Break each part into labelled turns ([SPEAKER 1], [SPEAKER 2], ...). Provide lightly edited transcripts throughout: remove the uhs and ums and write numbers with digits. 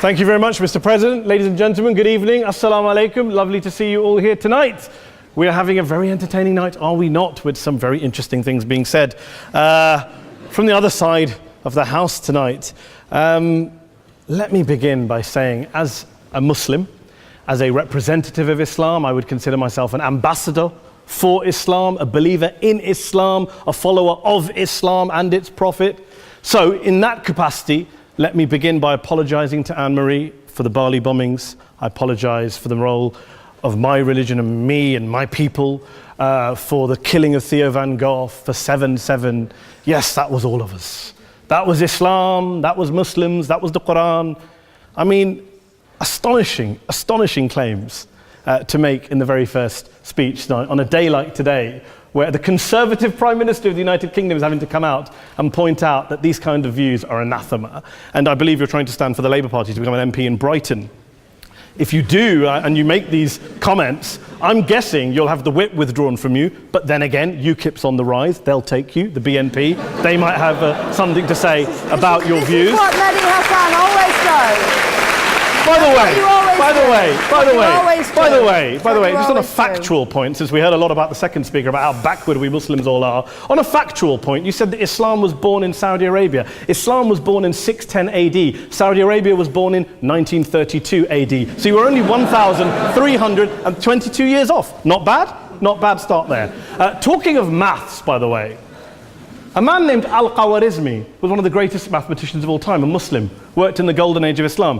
[SPEAKER 1] Thank you very much, Mr. President. Ladies and gentlemen, good evening. Assalamu alaikum. Lovely to see you all here tonight. We are having a very entertaining night, are we not? With some very interesting things being said from the other side of the house tonight. Let me begin by saying, as a Muslim, as a representative of Islam, I would consider myself an ambassador for Islam, a believer in Islam, a follower of Islam and its Prophet. So in that capacity, let me begin by apologizing to Anne-Marie for the Bali bombings. I apologize for the role of my religion and me and my people, for the killing of Theo van Gogh, for 7/7. Yes, that was all of us. That was Islam, that was Muslims, that was the Quran. I mean, astonishing claims to make in the very first speech tonight, on a day like today, where the Conservative Prime Minister of the United Kingdom is having to come out and point out that these kind of views are anathema. And I believe you're trying to stand for the Labour Party to become an MP in Brighton. If you do, and you make these comments, I'm guessing you'll have the whip withdrawn from you, but then again, UKIP's on the rise, they'll take you, the BNP, they might have something to say about your views.
[SPEAKER 2] This is what Mehdi Hassan always does.
[SPEAKER 1] By the way, just on a factual point, since we heard a lot about the second speaker, about how backward we Muslims all are, on a factual point, you said that Islam was born in Saudi Arabia. Islam was born in 610 AD. Saudi Arabia was born in 1932 AD. So you were only 1,322 years off. Not bad? Not bad start there. Talking of maths, by the way, a man named Al-Khwarizmi was one of the greatest mathematicians of all time, a Muslim, worked in the golden age of Islam.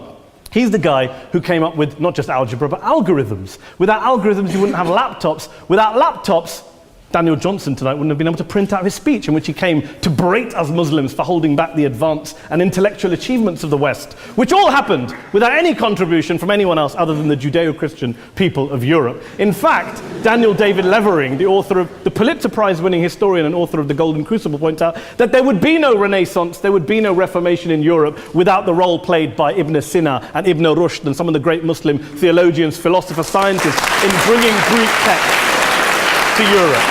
[SPEAKER 1] He's the guy who came up with not just algebra, but algorithms. Without algorithms, you wouldn't have laptops. Without laptops, Daniel Johnson tonight wouldn't have been able to print out his speech in which he came to berate us Muslims for holding back the advance and intellectual achievements of the West, which all happened without any contribution from anyone else other than the Judeo-Christian people of Europe. In fact, Daniel David Levering, the author of the Pulitzer Prize-winning historian and author of The Golden Crucible, points out that there would be no Renaissance, there would be no Reformation in Europe without the role played by Ibn Sina and Ibn Rushd and some of the great Muslim theologians, philosophers, scientists in bringing Greek texts to Europe.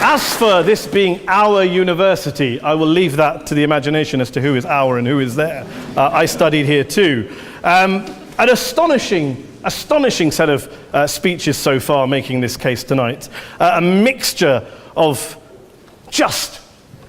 [SPEAKER 1] As for this being our university, I will leave that to the imagination as to who is our and who is there. I studied here too. An astonishing set of speeches so far making this case tonight. A mixture of just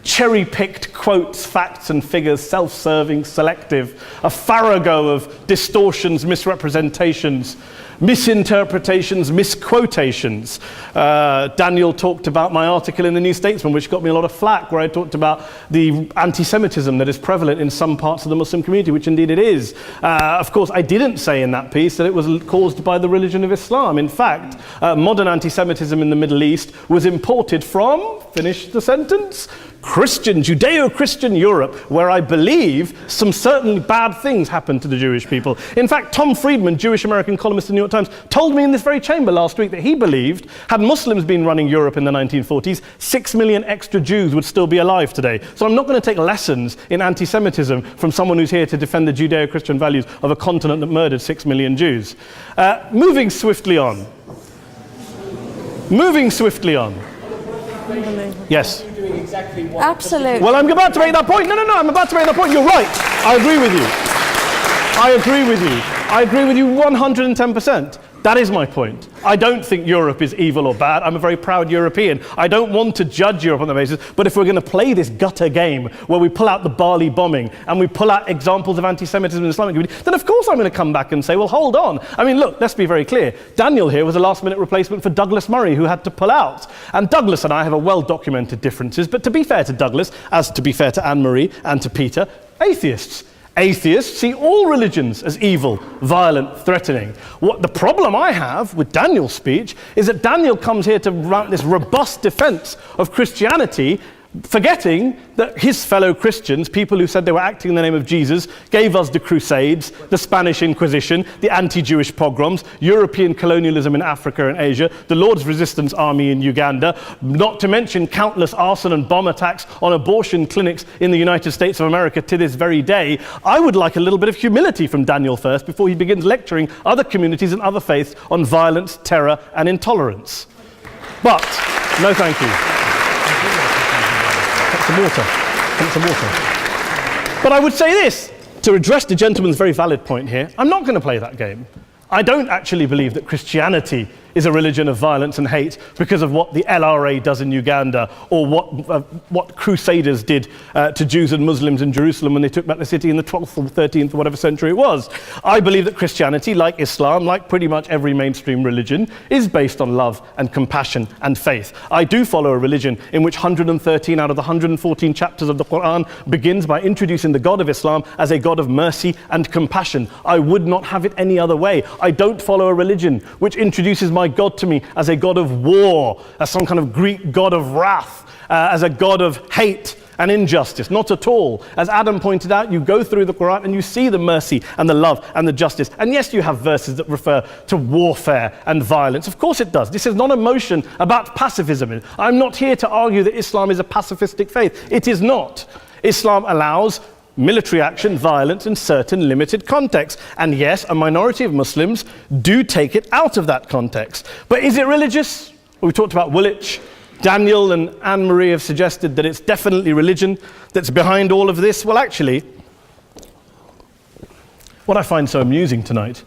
[SPEAKER 1] cherry-picked quotes, facts and figures, self-serving, selective, a farrago of distortions, misrepresentations, misinterpretations, misquotations. Daniel talked about my article in the New Statesman, which got me a lot of flack, where I talked about the anti-Semitism that is prevalent in some parts of the Muslim community, which indeed it is. Of course, I didn't say in that piece that it was caused by the religion of Islam. In fact, modern anti-Semitism in the Middle East was imported from, finish the sentence, Christian, Judeo-Christian Europe, where I believe some certainly bad things happened to the Jewish people. In fact, Tom Friedman, Jewish-American columnist in the New York Times, told me in this very chamber last week that he believed, had Muslims been running Europe in the 1940s, 6 million extra Jews would still be alive today. So I'm not going to take lessons in anti-Semitism from someone who's here to defend the Judeo-Christian values of a continent that murdered 6 million Jews. Moving swiftly on. Yes.
[SPEAKER 2] Absolutely.
[SPEAKER 1] Well, I'm about to make that point. No, I'm about to make that point. You're right. I agree with you 110%. That is my point. I don't think Europe is evil or bad. I'm a very proud European. I don't want to judge Europe on that basis, but if we're going to play this gutter game where we pull out the Bali bombing and we pull out examples of anti-Semitism in the Islamic community, then of course I'm going to come back and say, well, hold on. I mean, look, let's be very clear. Daniel here was a last-minute replacement for Douglas Murray, who had to pull out. And Douglas and I have a well-documented differences, but to be fair to Douglas, as to be fair to Anne-Marie and to Peter, atheists. Atheists see all religions as evil, violent, threatening. What the problem I have with Daniel's speech is that Daniel comes here to run this robust defense of Christianity, forgetting that his fellow Christians, people who said they were acting in the name of Jesus, gave us the Crusades, the Spanish Inquisition, the anti-Jewish pogroms, European colonialism in Africa and Asia, the Lord's Resistance Army in Uganda, not to mention countless arson and bomb attacks on abortion clinics in the United States of America to this very day. I would like a little bit of humility from Daniel first before he begins lecturing other communities and other faiths on violence, terror and intolerance. But, no thank you. Some water. But I would say this, to address the gentleman's very valid point here, I'm not going to play that game. I don't actually believe that Christianity is a religion of violence and hate because of what the LRA does in Uganda or what Crusaders did to Jews and Muslims in Jerusalem when they took back the city in the 12th or 13th or whatever century it was. I believe that Christianity, like Islam, like pretty much every mainstream religion, is based on love and compassion and faith. I do follow a religion in which 113 out of the 114 chapters of the Quran begins by introducing the God of Islam as a God of mercy and compassion. I would not have it any other way. I don't follow a religion which introduces my God to me as a God of war, as some kind of Greek God of wrath, as a God of hate and injustice. Not at all. As Adam pointed out, you go through the Quran and you see the mercy and the love and the justice. And yes, you have verses that refer to warfare and violence. Of course it does. This is not a motion about pacifism. I'm not here to argue that Islam is a pacifistic faith. It is not. Islam allows military action, violence in certain limited contexts. And yes, a minority of Muslims do take it out of that context. But is it religious? We talked about Woolwich. Daniel and Anne-Marie have suggested that it's definitely religion that's behind all of this. Well, actually, what I find so amusing tonight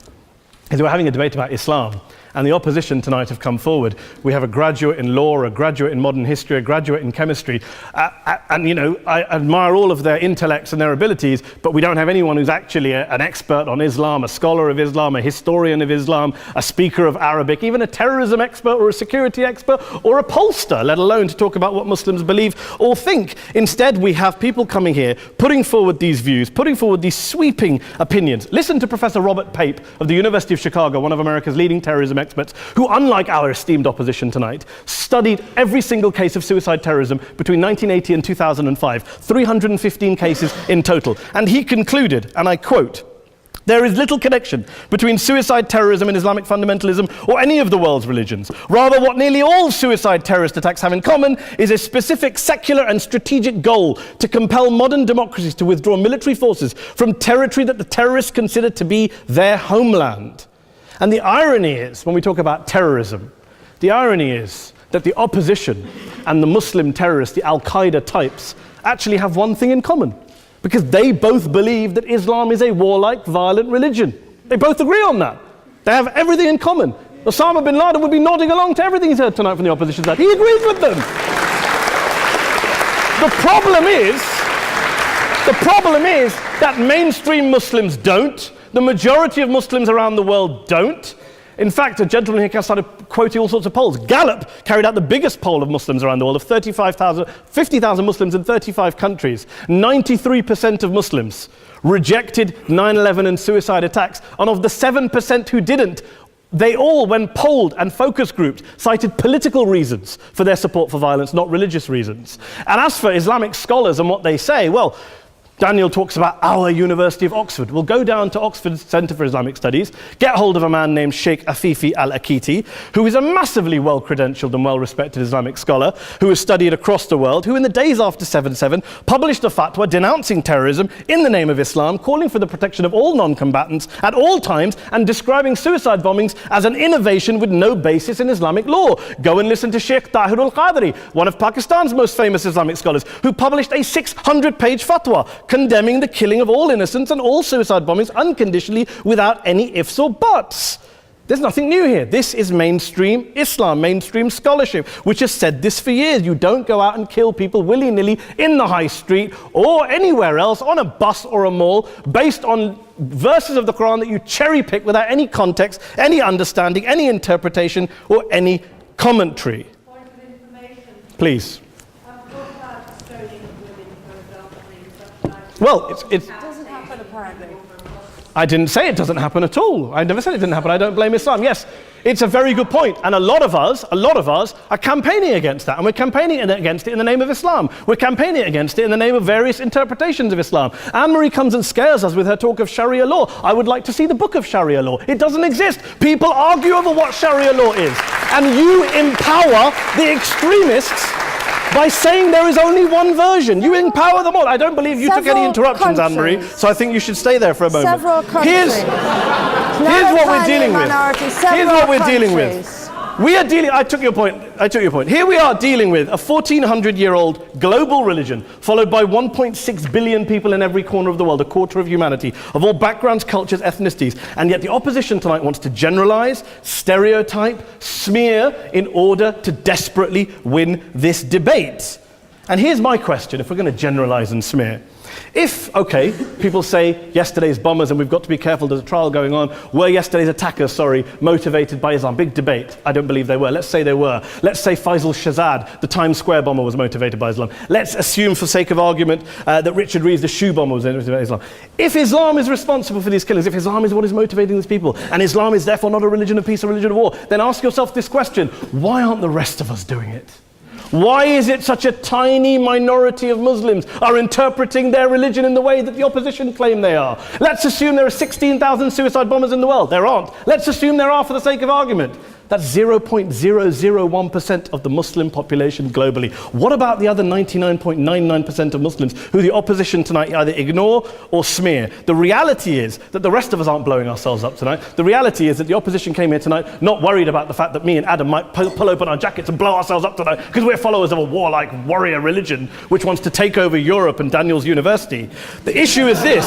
[SPEAKER 1] is we're having a debate about Islam. And the opposition tonight have come forward. We have a graduate in law, a graduate in modern history, a graduate in chemistry. And, you know, I admire all of their intellects and their abilities, but we don't have anyone who's actually an expert on Islam, a scholar of Islam, a historian of Islam, a speaker of Arabic, even a terrorism expert or a security expert or a pollster, let alone to talk about what Muslims believe or think. Instead, we have people coming here, putting forward these views, putting forward these sweeping opinions. Listen to Professor Robert Pape of the University of Chicago, one of America's leading terrorism experts, who, unlike our esteemed opposition tonight, studied every single case of suicide terrorism between 1980 and 2005, 315 cases in total. And he concluded, and I quote, "There is little connection between suicide terrorism and Islamic fundamentalism or any of the world's religions. Rather, what nearly all suicide terrorist attacks have in common is a specific secular and strategic goal to compel modern democracies to withdraw military forces from territory that the terrorists consider to be their homeland." And the irony is, when we talk about terrorism, the irony is that the opposition and the Muslim terrorists, the Al-Qaeda types, actually have one thing in common, because they both believe that Islam is a warlike, violent religion. They both agree on that. They have everything in common. Osama bin Laden would be nodding along to everything he's heard tonight from the opposition side. He agrees with them. The problem is that mainstream Muslims don't. The majority of Muslims around the world don't. In fact, a gentleman here started quoting all sorts of polls. Gallup carried out the biggest poll of Muslims around the world, of 50,000 Muslims in 35 countries. 93% of Muslims rejected 9/11 and suicide attacks. And of the 7% who didn't, they all, when polled and focus grouped, cited political reasons for their support for violence, not religious reasons. And as for Islamic scholars and what they say, well, Daniel talks about our University of Oxford. We'll go down to Oxford Centre for Islamic Studies, get hold of a man named Sheikh Afifi al-Akiti, who is a massively well-credentialed and well-respected Islamic scholar, who has studied across the world, who in the days after 7/7 published a fatwa denouncing terrorism in the name of Islam, calling for the protection of all non-combatants at all times, and describing suicide bombings as an innovation with no basis in Islamic law. Go and listen to Sheikh Tahir al-Qadri, one of Pakistan's most famous Islamic scholars, who published a 600-page fatwa condemning the killing of all innocents and all suicide bombings unconditionally without any ifs or buts. There's nothing new here. This is mainstream Islam, mainstream scholarship, which has said this for years. You don't go out and kill people willy-nilly in the high street or anywhere else on a bus or a mall based on verses of the Quran that you cherry-pick without any context, any understanding, any interpretation, or any commentary.
[SPEAKER 3] Point of information.
[SPEAKER 1] Please. Well, it
[SPEAKER 2] doesn't happen apparently.
[SPEAKER 1] I didn't say it doesn't happen at all. I never said it didn't happen. I don't blame Islam. Yes, it's a very good point. And a lot of us are campaigning against that. And we're campaigning against it in the name of Islam. We're campaigning against it in the name of various interpretations of Islam. Anne-Marie comes and scares us with her talk of Sharia law. I would like to see the book of Sharia law. It doesn't exist. People argue over what Sharia law is. And you empower the extremists by saying there is only one version. You empower them all. I don't believe you took any interruptions, Anne-Marie, so I think you should stay there for a moment.
[SPEAKER 2] Several countries.
[SPEAKER 1] Here's what we're dealing with. Here's what we're dealing with. We are dealing, I took your point. Here we are dealing with a 1400-year-old global religion followed by 1.6 billion people in every corner of the world, a quarter of humanity, of all backgrounds, cultures, ethnicities. And yet the opposition tonight wants to generalize, stereotype, smear in order to desperately win this debate. And here's my question, if we're going to generalize and smear. If, okay, people say yesterday's bombers, and we've got to be careful, there's a trial going on, were yesterday's attackers, motivated by Islam? Big debate. I don't believe they were. Let's say they were. Let's say Faisal Shahzad, the Times Square bomber, was motivated by Islam. Let's assume, for sake of argument, that Richard Reeves, the shoe bomber, was motivated by Islam. If Islam is responsible for these killings, if Islam is what is motivating these people, and Islam is therefore not a religion of peace, a religion of war, then ask yourself this question: why aren't the rest of us doing it? Why is it such a tiny minority of Muslims are interpreting their religion in the way that the opposition claim they are? Let's assume there are 16,000 suicide bombers in the world. There aren't. Let's assume there are for the sake of argument. That's 0.001% of the Muslim population globally. What about the other 99.99% of Muslims who the opposition tonight either ignore or smear? The reality is that the rest of us aren't blowing ourselves up tonight. The reality is that the opposition came here tonight not worried about the fact that me and Adam might pull open our jackets and blow ourselves up tonight because we're followers of a warlike warrior religion which wants to take over Europe and Daniel's university. The issue is this.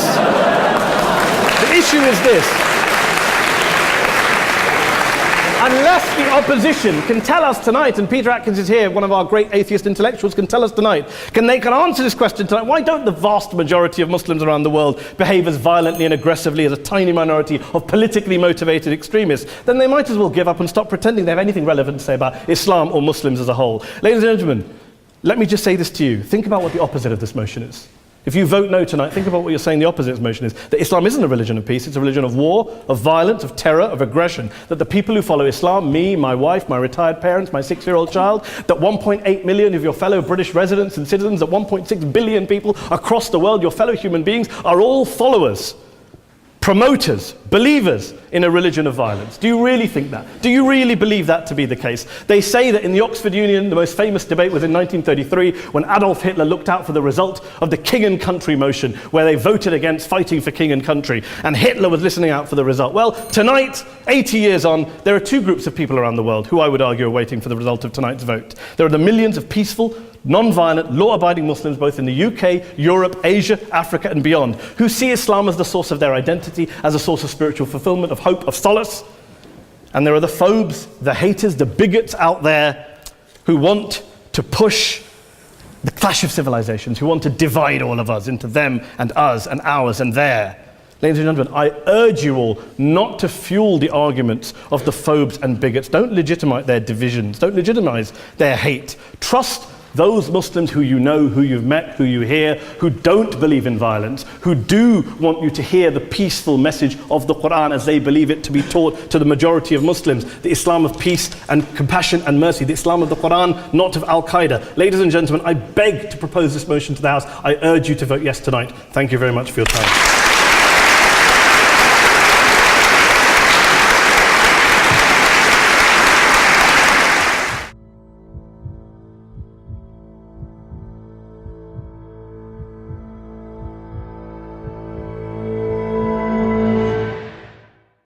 [SPEAKER 1] Unless the opposition can tell us tonight, and Peter Atkins is here, one of our great atheist intellectuals, can tell us tonight, can answer this question tonight: why don't the vast majority of Muslims around the world behave as violently and aggressively as a tiny minority of politically motivated extremists? Then they might as well give up and stop pretending they have anything relevant to say about Islam or Muslims as a whole. Ladies and gentlemen, let me just say this to you. Think about what the opposite of this motion is. If you vote no tonight, think about what you're saying the opposite of this motion is. That Islam isn't a religion of peace, it's a religion of war, of violence, of terror, of aggression. That the people who follow Islam, me, my wife, my retired parents, my 6-year-old child, that 1.8 million of your fellow British residents and citizens, that 1.6 billion people across the world, your fellow human beings, are all followers, promoters, believers in a religion of violence. Do you really think that? Do you really believe that to be the case? They say that in the Oxford Union, the most famous debate was in 1933 when Adolf Hitler looked out for the result of the King and Country motion, where they voted against fighting for King and Country, and Hitler was listening out for the result. Well, tonight, 80 years on, there are two groups of people around the world who I would argue are waiting for the result of tonight's vote. There are the millions of peaceful, non-violent, law-abiding Muslims both in the UK, Europe, Asia, Africa and beyond, who see Islam as the source of their identity, as a source of spiritual fulfillment, of hope, of solace. And there are the phobes, the haters, the bigots out there who want to push the clash of civilizations, who want to divide all of us into them and us and ours and their. Ladies and gentlemen, I urge you all not to fuel the arguments of the phobes and bigots. Don't legitimize their divisions. Don't legitimize their hate. Trust those Muslims who you know, who you've met, who you hear, who don't believe in violence, who do want you to hear the peaceful message of the Quran as they believe it to be taught to the majority of Muslims, the Islam of peace and compassion and mercy, the Islam of the Quran, not of Al-Qaeda. Ladies and gentlemen, I beg to propose this motion to the House. I urge you to vote yes tonight. Thank you very much for your time.